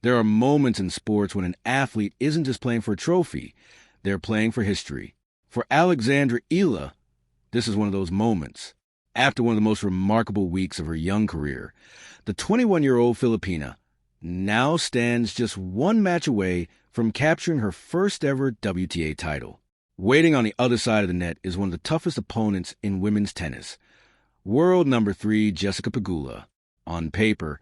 There are moments in sports when an athlete isn't just playing for a trophy, they're playing for history. For Alexandra Eala, this is one of those moments. After one of the most remarkable weeks of her young career, the 21-year-old Filipina now stands just one match away from capturing her first-ever WTA title. Waiting on the other side of the net is one of the toughest opponents in women's tennis, world number 3 Jessica Pegula. On paper,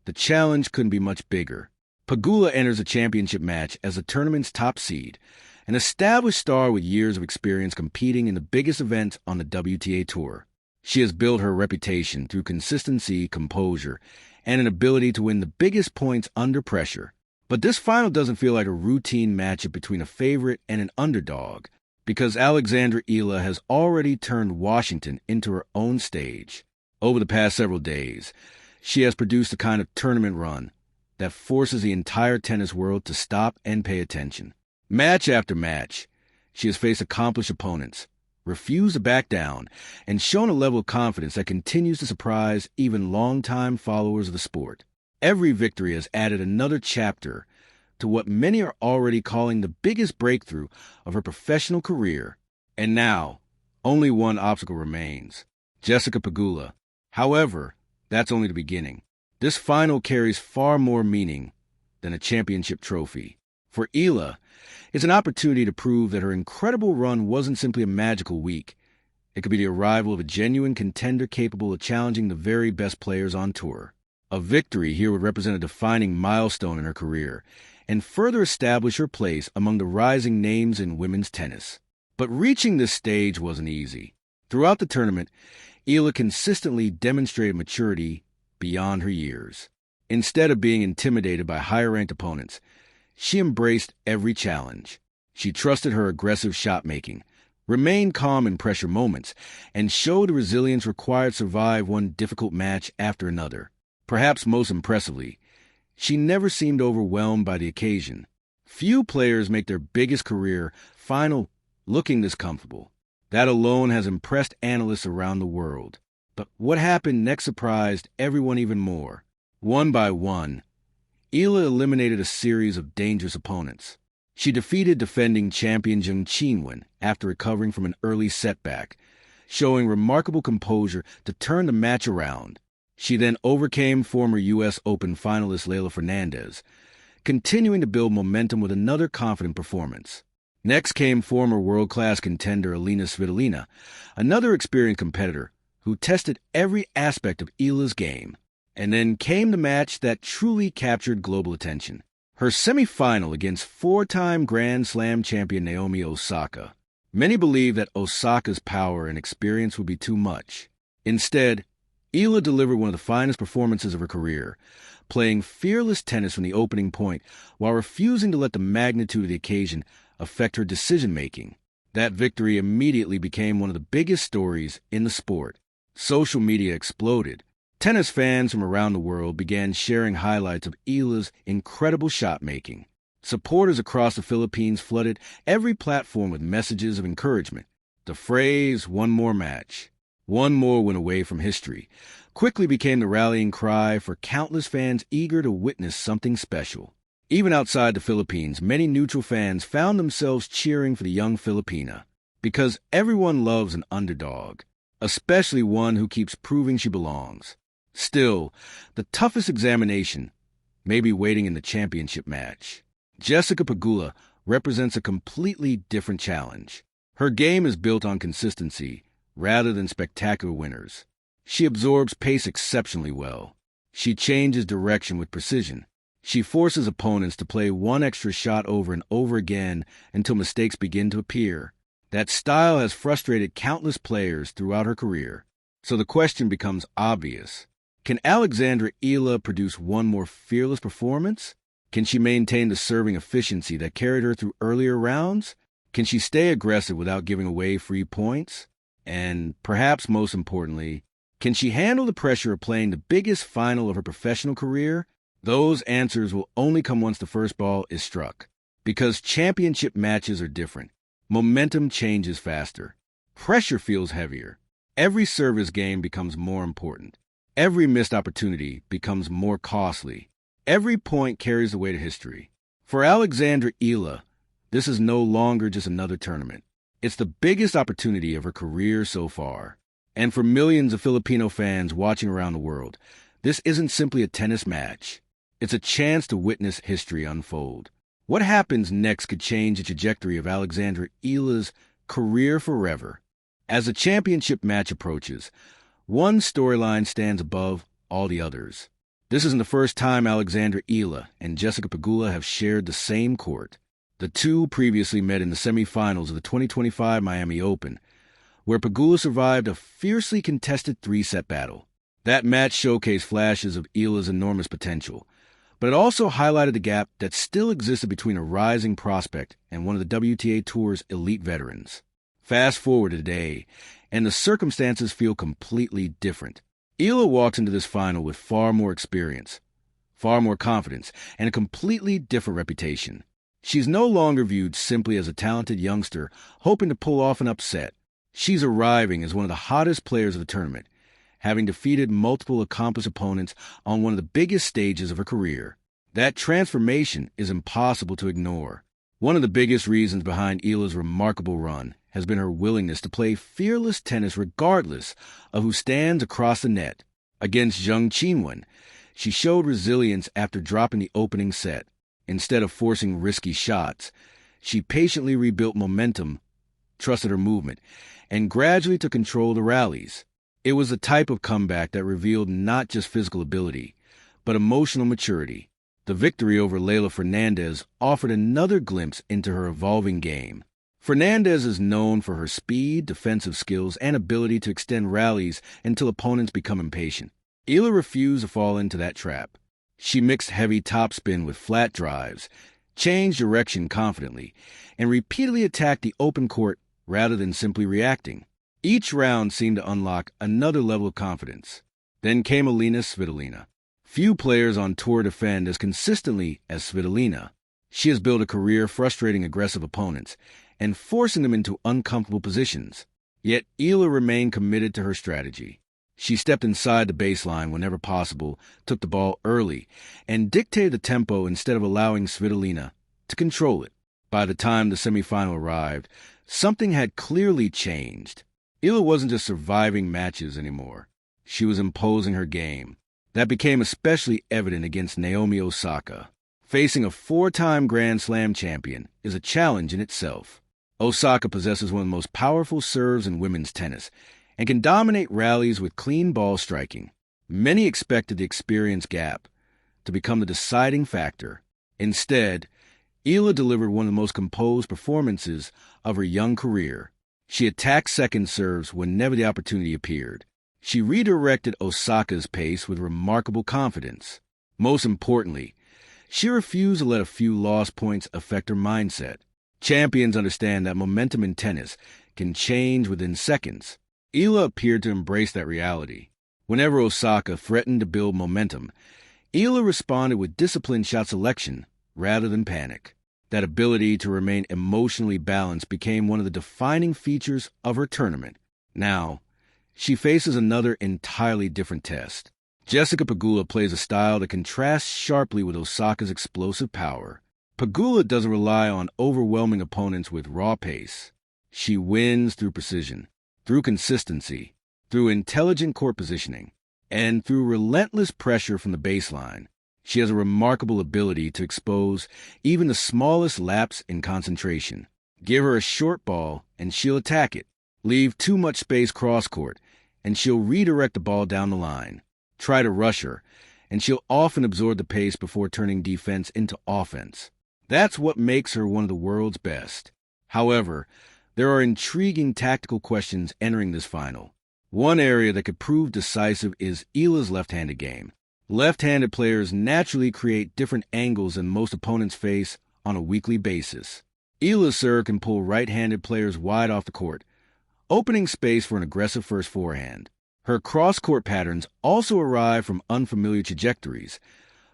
the challenge couldn't be much bigger. Pegula enters a championship match as the tournament's top seed, an established star with years of experience competing in the biggest events on the WTA Tour. She has built her reputation through consistency, composure, and an ability to win the biggest points under pressure. But this final doesn't feel like a routine matchup between a favorite and an underdog, because Alexandra Eala has already turned Washington into her own stage. Over the past several days, she has produced a kind of tournament run that forces the entire tennis world to stop and pay attention. Match after match, she has faced accomplished opponents, refused to back down, and shown a level of confidence that continues to surprise even longtime followers of the sport. Every victory has added another chapter to what many are already calling the biggest breakthrough of her professional career. And now, only one obstacle remains: Jessica Pegula. However, that's only the beginning. This final carries far more meaning than a championship trophy. For Eala, it's an opportunity to prove that her incredible run wasn't simply a magical week. It could be the arrival of a genuine contender capable of challenging the very best players on tour. A victory here would represent a defining milestone in her career and further establish her place among the rising names in women's tennis. But reaching this stage wasn't easy. Throughout the tournament, Eala consistently demonstrated maturity beyond her years. Instead of being intimidated by higher-ranked opponents, she embraced every challenge. She trusted her aggressive shot-making, remained calm in pressure moments, and showed the resilience required to survive one difficult match after another. Perhaps most impressively, she never seemed overwhelmed by the occasion. Few players make their biggest career final looking this comfortable. That alone has impressed analysts around the world. But what happened next surprised everyone even more. One by one, Eala eliminated a series of dangerous opponents. She defeated defending champion Zheng Qinwen after recovering from an early setback, showing remarkable composure to turn the match around. She then overcame former U.S. Open finalist Leylah Fernandez, continuing to build momentum with another confident performance. Next came former world-class contender Alina Svitolina, another experienced competitor who tested every aspect of Eala's game. And then came the match that truly captured global attention: her semifinal against 4-time Grand Slam champion Naomi Osaka. Many believed that Osaka's power and experience would be too much. Instead, Eala delivered one of the finest performances of her career, playing fearless tennis from the opening point while refusing to let the magnitude of the occasion affect her decision-making. That victory immediately became one of the biggest stories in the sport. Social media exploded. Tennis fans from around the world began sharing highlights of Eala's incredible shot-making. Supporters across the Philippines flooded every platform with messages of encouragement. The phrase, "one more match, one more win away from history," quickly became the rallying cry for countless fans eager to witness something special. Even outside the Philippines, many neutral fans found themselves cheering for the young Filipina, because everyone loves an underdog, especially one who keeps proving she belongs. Still, the toughest examination may be waiting in the championship match. Jessica Pegula represents a completely different challenge. Her game is built on consistency rather than spectacular winners. She absorbs pace exceptionally well. She changes direction with precision. She forces opponents to play one extra shot over and over again until mistakes begin to appear. That style has frustrated countless players throughout her career. So the question becomes obvious. Can Alexandra Eala produce one more fearless performance? Can she maintain the serving efficiency that carried her through earlier rounds? Can she stay aggressive without giving away free points? And perhaps most importantly, can she handle the pressure of playing the biggest final of her professional career? Those answers will only come once the first ball is struck. Because championship matches are different. Momentum changes faster. Pressure feels heavier. Every service game becomes more important. Every missed opportunity becomes more costly. Every point carries the weight of history. For Alexandra Eala, this is no longer just another tournament. It's the biggest opportunity of her career so far. And for millions of Filipino fans watching around the world, this isn't simply a tennis match. It's a chance to witness history unfold. What happens next could change the trajectory of Alexandra Eala's career forever. As the championship match approaches, one storyline stands above all the others. This isn't the first time Alexandra Eala and Jessica Pegula have shared the same court. The two previously met in the semifinals of the 2025 Miami Open, where Pegula survived a fiercely contested three-set battle. That match showcased flashes of Eala's enormous potential, but it also highlighted the gap that still existed between a rising prospect and one of the WTA Tour's elite veterans. Fast forward to today, and the circumstances feel completely different. Eala walks into this final with far more experience, far more confidence, and a completely different reputation. She's no longer viewed simply as a talented youngster hoping to pull off an upset. She's arriving as one of the hottest players of the tournament, having defeated multiple accomplished opponents on one of the biggest stages of her career. That transformation is impossible to ignore. One of the biggest reasons behind Eala's remarkable run has been her willingness to play fearless tennis regardless of who stands across the net. Against Zheng Qinwen, she showed resilience after dropping the opening set. Instead of forcing risky shots, she patiently rebuilt momentum, trusted her movement, and gradually took control of the rallies. It was the type of comeback that revealed not just physical ability, but emotional maturity. The victory over Leylah Fernandez offered another glimpse into her evolving game. Fernandez is known for her speed, defensive skills, and ability to extend rallies until opponents become impatient. Eala refused to fall into that trap. She mixed heavy topspin with flat drives, changed direction confidently, and repeatedly attacked the open court rather than simply reacting. Each round seemed to unlock another level of confidence. Then came Alina Svitolina. Few players on tour defend as consistently as Svitolina. She has built a career frustrating aggressive opponents and forcing them into uncomfortable positions. Yet Eala remained committed to her strategy. She stepped inside the baseline whenever possible, took the ball early, and dictated the tempo instead of allowing Svitolina to control it. By the time the semifinal arrived, something had clearly changed. Eala wasn't just surviving matches anymore. She was imposing her game. That became especially evident against Naomi Osaka. Facing a four-time Grand Slam champion is a challenge in itself. Osaka possesses one of the most powerful serves in women's tennis and can dominate rallies with clean ball striking. Many expected the experience gap to become the deciding factor. Instead, Eala delivered one of the most composed performances of her young career. She attacked second serves whenever the opportunity appeared. She redirected Osaka's pace with remarkable confidence. Most importantly, she refused to let a few lost points affect her mindset. Champions understand that momentum in tennis can change within seconds. Eala appeared to embrace that reality. Whenever Osaka threatened to build momentum, Eala responded with disciplined shot selection rather than panic. That ability to remain emotionally balanced became one of the defining features of her tournament. Now, she faces another entirely different test. Jessica Pegula plays a style that contrasts sharply with Osaka's explosive power. Pegula doesn't rely on overwhelming opponents with raw pace. She wins through precision, through consistency, through intelligent court positioning, and through relentless pressure from the baseline. She has a remarkable ability to expose even the smallest lapse in concentration. Give her a short ball, and she'll attack it. Leave too much space cross-court, and she'll redirect the ball down the line. Try to rush her, and she'll often absorb the pace before turning defense into offense. That's what makes her one of the world's best. However, there are intriguing tactical questions entering this final. One area that could prove decisive is Eala's left-handed game. Left-handed players naturally create different angles than most opponents face on a weekly basis. Eala's serve can pull right-handed players wide off the court, opening space for an aggressive first forehand. Her cross-court patterns also arrive from unfamiliar trajectories,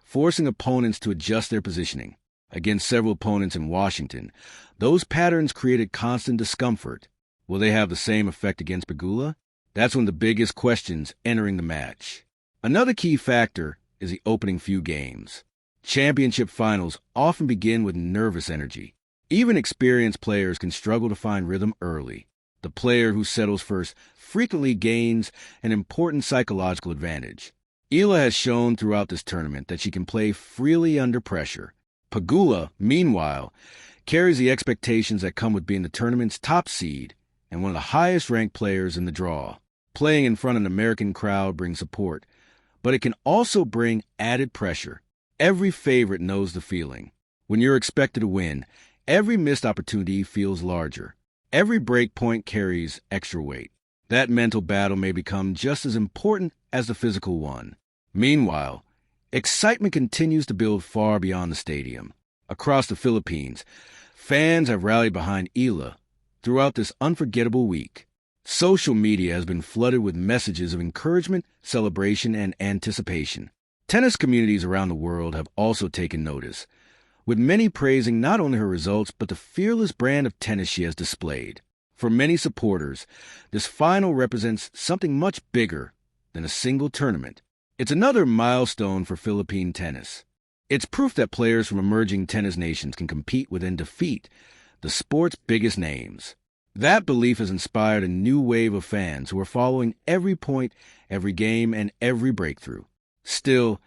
forcing opponents to adjust their positioning. Against several opponents in Washington, those patterns created constant discomfort. Will they have the same effect against Pegula? That's one of the biggest questions entering the match. Another key factor is the opening few games. Championship finals often begin with nervous energy. Even experienced players can struggle to find rhythm early. The player who settles first frequently gains an important psychological advantage. Eala has shown throughout this tournament that she can play freely under pressure. Pegula, meanwhile, carries the expectations that come with being the tournament's top seed and one of the highest-ranked players in the draw. Playing in front of an American crowd brings support, but it can also bring added pressure. Every favorite knows the feeling. When you're expected to win, every missed opportunity feels larger. Every break point carries extra weight. That mental battle may become just as important as the physical one. Meanwhile, excitement continues to build far beyond the stadium. Across the Philippines, fans have rallied behind Eala throughout this unforgettable week. Social media has been flooded with messages of encouragement, celebration, and anticipation. Tennis communities around the world have also taken notice, with many praising not only her results but the fearless brand of tennis she has displayed. For many supporters, this final represents something much bigger than a single tournament. It's another milestone for Philippine tennis. It's proof that players from emerging tennis nations can compete with and defeat the sport's biggest names. That belief has inspired a new wave of fans who are following every point, every game, and every breakthrough. Still,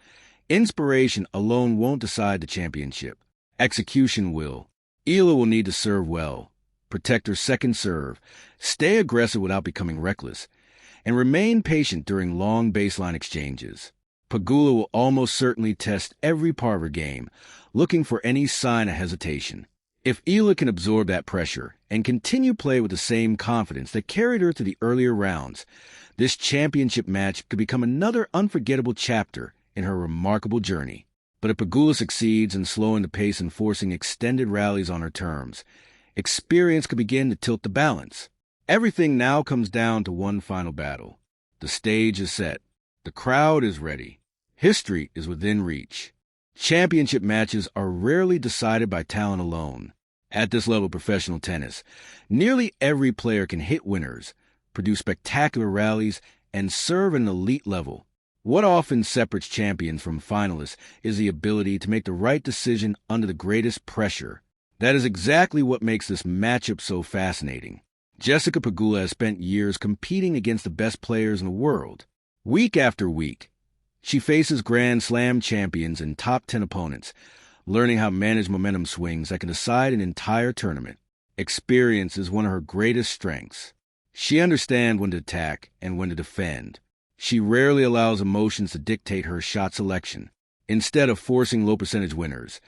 inspiration alone won't decide the championship. Execution will. Eala will need to serve well, protect her second serve, stay aggressive without becoming reckless, and remain patient during long baseline exchanges. Pegula will almost certainly test every part of her game, looking for any sign of hesitation. If Eala can absorb that pressure and continue play with the same confidence that carried her to the earlier rounds, this championship match could become another unforgettable chapter in her remarkable journey. But if Pegula succeeds in slowing the pace and forcing extended rallies on her terms, experience could begin to tilt the balance. Everything now comes down to one final battle. The stage is set. The crowd is ready. History is within reach. Championship matches are rarely decided by talent alone. At this level of professional tennis, nearly every player can hit winners, produce spectacular rallies, and serve at an elite level. What often separates champions from finalists is the ability to make the right decision under the greatest pressure. That is exactly what makes this matchup so fascinating. Jessica Pegula has spent years competing against the best players in the world. Week after week, she faces Grand Slam champions and top 10 opponents, learning how to manage momentum swings that can decide an entire tournament. Experience is one of her greatest strengths. She understands when to attack and when to defend. She rarely allows emotions to dictate her shot selection. Instead of forcing low-percentage winners,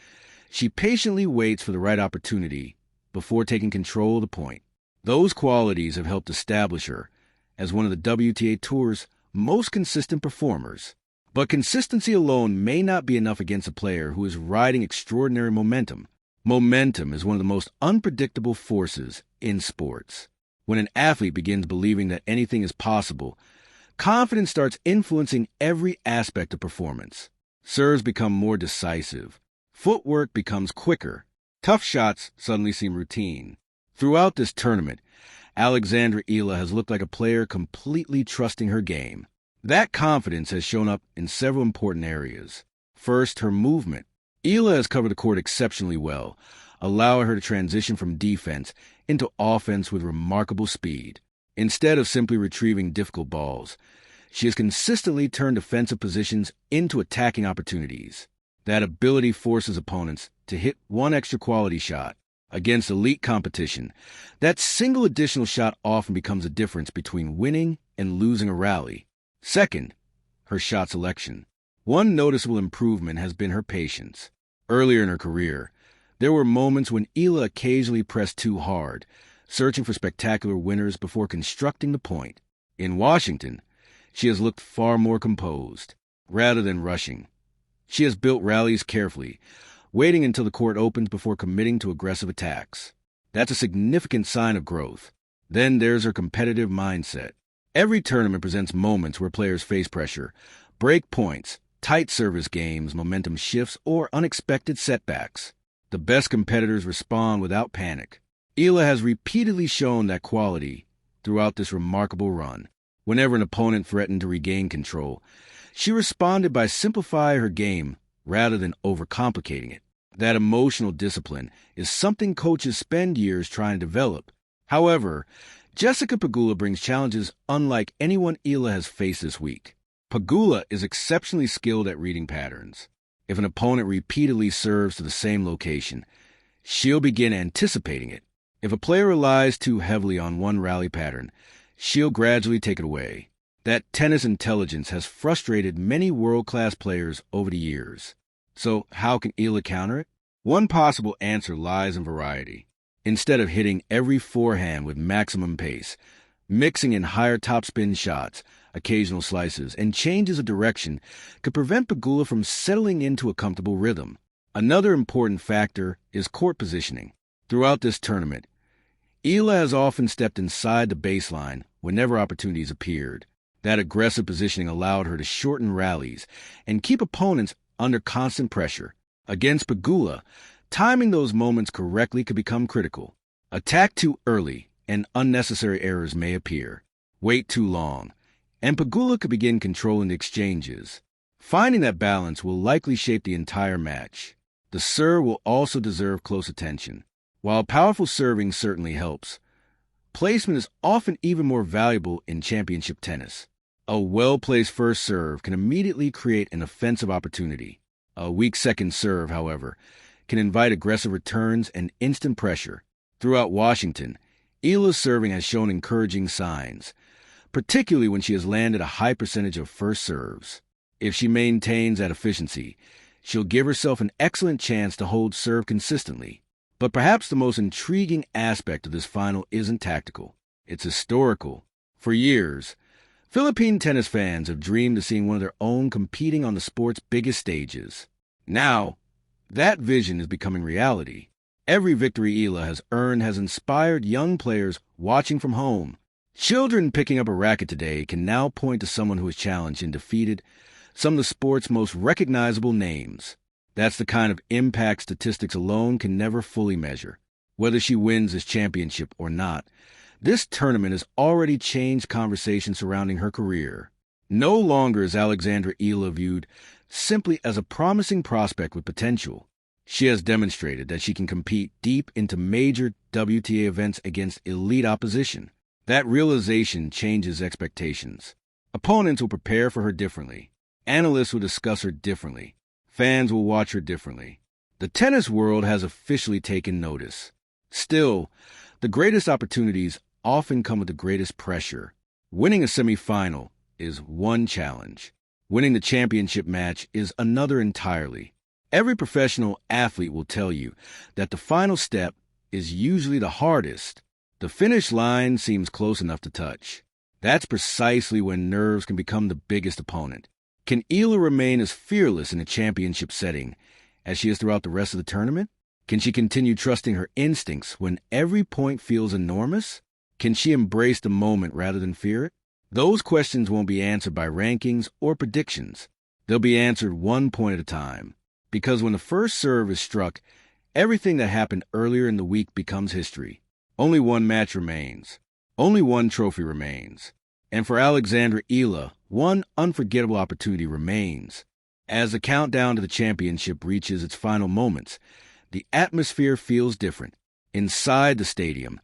she patiently waits for the right opportunity before taking control of the point. Those qualities have helped establish her as one of the WTA Tour's most consistent performers. But consistency alone may not be enough against a player who is riding extraordinary momentum. Momentum is one of the most unpredictable forces in sports. When an athlete begins believing that anything is possible, confidence starts influencing every aspect of performance. Serves become more decisive. Footwork becomes quicker. Tough shots suddenly seem routine. Throughout this tournament, Alexandra Eala has looked like a player completely trusting her game. That confidence has shown up in several important areas. First, her movement. Eala has covered the court exceptionally well, allowing her to transition from defense into offense with remarkable speed. Instead of simply retrieving difficult balls, she has consistently turned defensive positions into attacking opportunities. That ability forces opponents to hit one extra quality shot. Against elite competition, that single additional shot often becomes a difference between winning and losing a rally. Second, her shot selection. One noticeable improvement has been her patience. Earlier in her career, there were moments when Eala occasionally pressed too hard, searching for spectacular winners before constructing the point. In Washington, she has looked far more composed, rather than rushing. She has built rallies carefully, waiting until the court opens before committing to aggressive attacks. That's a significant sign of growth. Then there's her competitive mindset. Every tournament presents moments where players face pressure, break points, tight service games, momentum shifts, or unexpected setbacks. The best competitors respond without panic. Eala has repeatedly shown that quality throughout this remarkable run. Whenever an opponent threatened to regain control, she responded by simplifying her game rather than overcomplicating it. That emotional discipline is something coaches spend years trying to develop. However, Jessica Pegula brings challenges unlike anyone Eala has faced this week. Pegula is exceptionally skilled at reading patterns. If an opponent repeatedly serves to the same location, she'll begin anticipating it. If a player relies too heavily on one rally pattern, she'll gradually take it away. That tennis intelligence has frustrated many world-class players over the years. So how can Eala counter it? One possible answer lies in variety. Instead of hitting every forehand with maximum pace, mixing in higher topspin shots, occasional slices, and changes of direction could prevent Pegula from settling into a comfortable rhythm. Another important factor is court positioning. Throughout this tournament, Eala has often stepped inside the baseline whenever opportunities appeared. That aggressive positioning allowed her to shorten rallies and keep opponents under constant pressure. Against Pegula, timing those moments correctly could become critical. Attack too early, and unnecessary errors may appear. Wait too long, and Pegula could begin controlling the exchanges. Finding that balance will likely shape the entire match. The serve will also deserve close attention. While powerful serving certainly helps, placement is often even more valuable in championship tennis. A well-placed first serve can immediately create an offensive opportunity. A weak second serve, however, can invite aggressive returns and instant pressure. Throughout Washington, Eala's serving has shown encouraging signs, particularly when she has landed a high percentage of first serves. If she maintains that efficiency, she'll give herself an excellent chance to hold serve consistently. But perhaps the most intriguing aspect of this final isn't tactical. It's historical. For years, Philippine tennis fans have dreamed of seeing one of their own competing on the sport's biggest stages. Now, that vision is becoming reality. Every victory Eala has earned has inspired young players watching from home. Children picking up a racket today can now point to someone who has challenged and defeated some of the sport's most recognizable names. That's the kind of impact statistics alone can never fully measure. Whether she wins this championship or not, this tournament has already changed conversation surrounding her career. No longer is Alexandra Eala viewed simply as a promising prospect with potential. She has demonstrated that she can compete deep into major WTA events against elite opposition. That realization changes expectations. Opponents will prepare for her differently. Analysts will discuss her differently. Fans will watch her differently. The tennis world has officially taken notice. Still, the greatest opportunities often come with the greatest pressure. Winning a semifinal is one challenge. Winning the championship match is another entirely. Every professional athlete will tell you that the final step is usually the hardest. The finish line seems close enough to touch. That's precisely when nerves can become the biggest opponent. Can Eala remain as fearless in a championship setting as she is throughout the rest of the tournament? Can she continue trusting her instincts when every point feels enormous? Can she embrace the moment rather than fear it? Those questions won't be answered by rankings or predictions. They'll be answered one point at a time. Because when the first serve is struck, everything that happened earlier in the week becomes history. Only one match remains. Only one trophy remains. And for Alexandra Eala, one unforgettable opportunity remains. As the countdown to the championship reaches its final moments, the atmosphere feels different. Inside the stadium,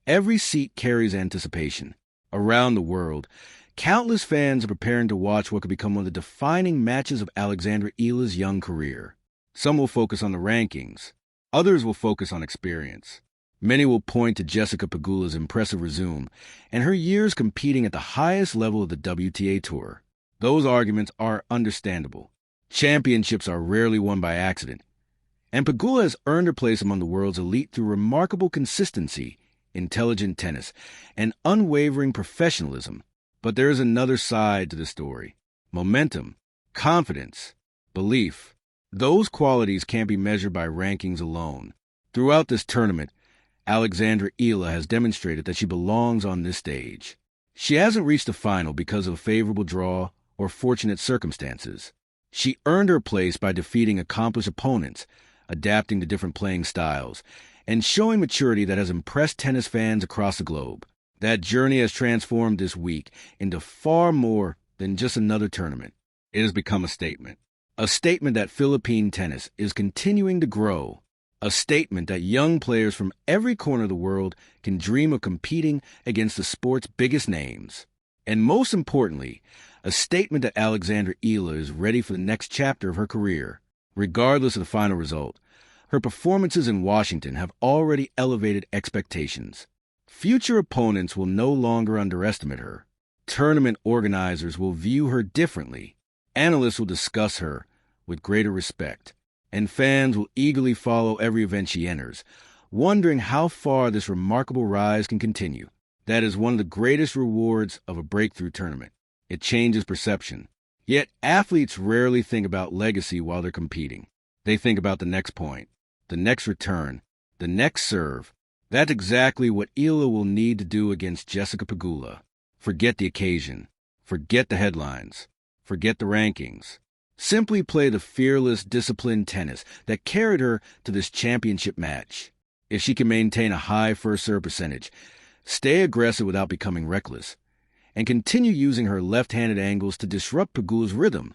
every seat carries anticipation. Around the world, countless fans are preparing to watch what could become one of the defining matches of Alexandra Eala's young career. Some will focus on the rankings. Others will focus on experience. Many will point to Jessica Pegula's impressive resume and her years competing at the highest level of the WTA Tour. Those arguments are understandable. Championships are rarely won by accident, and Pegula has earned her place among the world's elite through remarkable consistency, intelligent tennis, and unwavering professionalism. But there is another side to the story. Momentum, confidence, belief. Those qualities can't be measured by rankings alone. Throughout this tournament, Alexandra Eala has demonstrated that she belongs on this stage. She hasn't reached the final because of a favorable draw or fortunate circumstances. She earned her place by defeating accomplished opponents, adapting to different playing styles, and showing maturity that has impressed tennis fans across the globe. That journey has transformed this week into far more than just another tournament. It has become a statement. A statement that Philippine tennis is continuing to grow. A statement that young players from every corner of the world can dream of competing against the sport's biggest names. And most importantly, a statement that Alexandra Eala is ready for the next chapter of her career. Regardless of the final result, her performances in Washington have already elevated expectations. Future opponents will no longer underestimate her. Tournament organizers will view her differently. Analysts will discuss her with greater respect, and fans will eagerly follow every event she enters, wondering how far this remarkable rise can continue. That is one of the greatest rewards of a breakthrough tournament. It changes perception. Yet athletes rarely think about legacy while they're competing. They think about the next point, the next return, the next serve. That's exactly what Eala will need to do against Jessica Pegula. Forget the occasion. Forget the headlines. Forget the rankings. Simply play the fearless, disciplined tennis that carried her to this championship match. If she can maintain a high first serve percentage, stay aggressive without becoming reckless, and continue using her left-handed angles to disrupt Pegula's rhythm,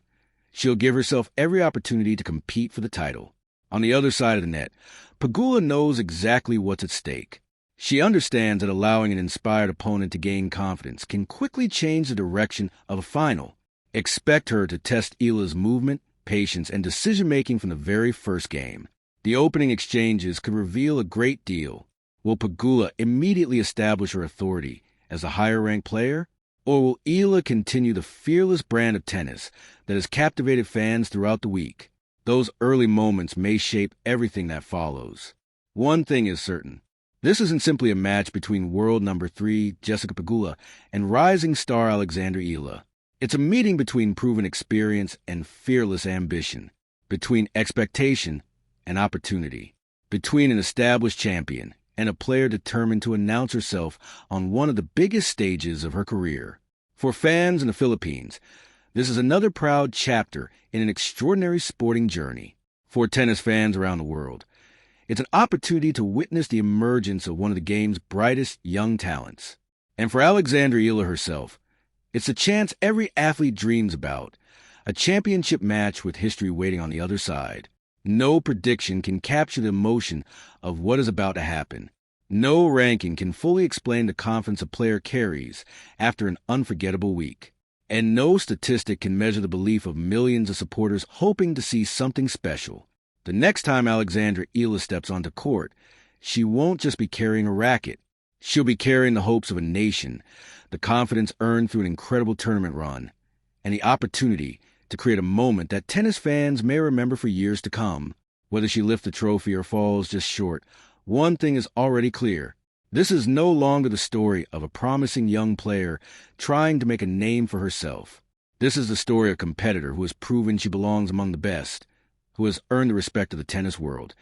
she'll give herself every opportunity to compete for the title. On the other side of the net, Pegula knows exactly what's at stake. She understands that allowing an inspired opponent to gain confidence can quickly change the direction of a final. Expect her to test Eala's movement, patience, and decision-making from the very first game. The opening exchanges could reveal a great deal. Will Pegula immediately establish her authority as a higher-ranked player? Or will Eala continue the fearless brand of tennis that has captivated fans throughout the week? Those early moments may shape everything that follows. One thing is certain. This isn't simply a match between world number 3 Jessica Pegula and rising star Alexandra Eala. It's a meeting between proven experience and fearless ambition, between expectation and opportunity, between an established champion and a player determined to announce herself on one of the biggest stages of her career. For fans in the Philippines, this is another proud chapter in an extraordinary sporting journey. For tennis fans around the world, it's an opportunity to witness the emergence of one of the game's brightest young talents. And for Alexandra Eala herself, it's a chance every athlete dreams about, a championship match with history waiting on the other side. No prediction can capture the emotion of what is about to happen. No ranking can fully explain the confidence a player carries after an unforgettable week. And no statistic can measure the belief of millions of supporters hoping to see something special. The next time Alexandra Eala steps onto court, she won't just be carrying a racket. She'll be carrying the hopes of a nation, the confidence earned through an incredible tournament run, and the opportunity to create a moment that tennis fans may remember for years to come. Whether she lifts the trophy or falls just short, one thing is already clear. This is no longer the story of a promising young player trying to make a name for herself. This is the story of a competitor who has proven she belongs among the best, who has earned the respect of the tennis world,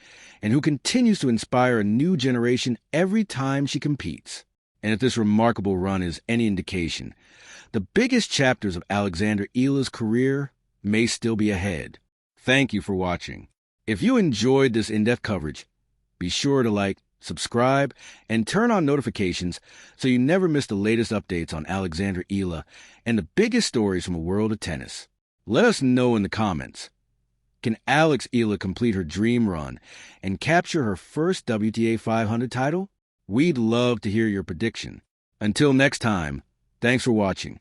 and who continues to inspire a new generation every time she competes. And if this remarkable run is any indication, the biggest chapters of Alexandra Eala's career may still be ahead. Thank you for watching. If you enjoyed this in-depth coverage, be sure to like, subscribe, and turn on notifications so you never miss the latest updates on Alexandra Eala and the biggest stories from the world of tennis. Let us know in the comments. Can Alex Eala complete her dream run and capture her first WTA 500 title? We'd love to hear your prediction. Until next time, thanks for watching.